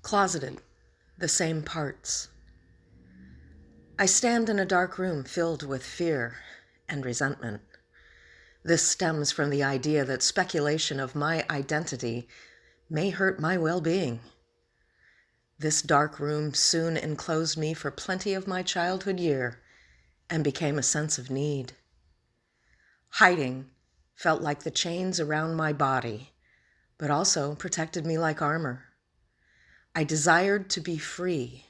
Closeted, the same parts. I stand in a dark room filled with fear and resentment. This stems from the idea that speculation of my identity may hurt my well-being. This dark room soon enclosed me for plenty of my childhood year and became a sense of need. Hiding felt like the chains around my body, but also protected me like armor. I desired to be free,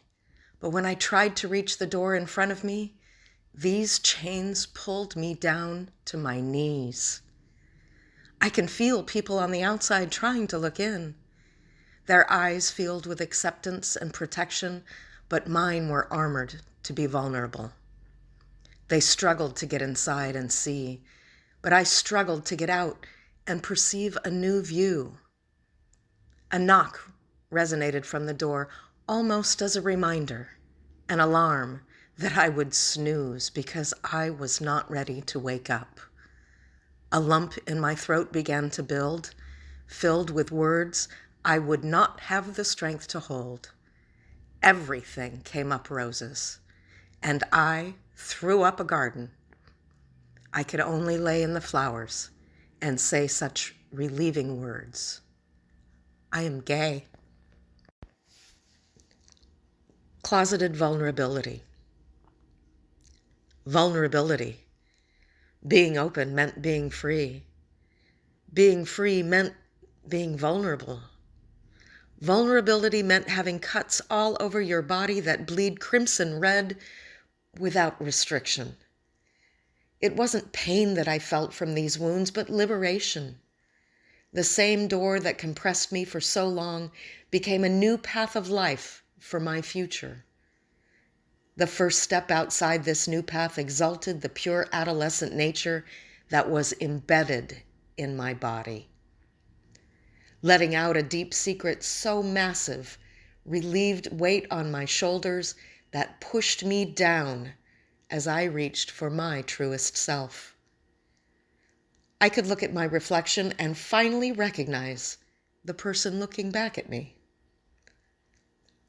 but when I tried to reach the door in front of me, these chains pulled me down to my knees. I can feel people on the outside trying to look in, their eyes filled with acceptance and protection, but mine were armored to be vulnerable. They struggled to get inside and see, but I struggled to get out and perceive a new view. A knock resonated from the door, almost as a reminder, an alarm that I would snooze because I was not ready to wake up. A lump in my throat began to build, filled with words I would not have the strength to hold. Everything came up roses, and I threw up a garden. I could only lay in the flowers and say such relieving words. I am gay. Closeted vulnerability. Vulnerability. Being open meant being free. Being free meant being vulnerable. Vulnerability meant having cuts all over your body that bleed crimson red without restriction. It wasn't pain that I felt from these wounds, but liberation. The same door that compressed me for so long became a new path of life for my future. The first step outside this new path exalted the pure adolescent nature that was embedded in my body. Letting out a deep secret so massive relieved weight on my shoulders that pushed me down as I reached for my truest self. I could look at my reflection and finally recognize the person looking back at me.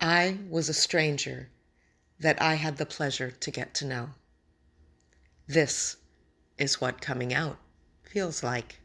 I was a stranger that I had the pleasure to get to know. This is what coming out feels like.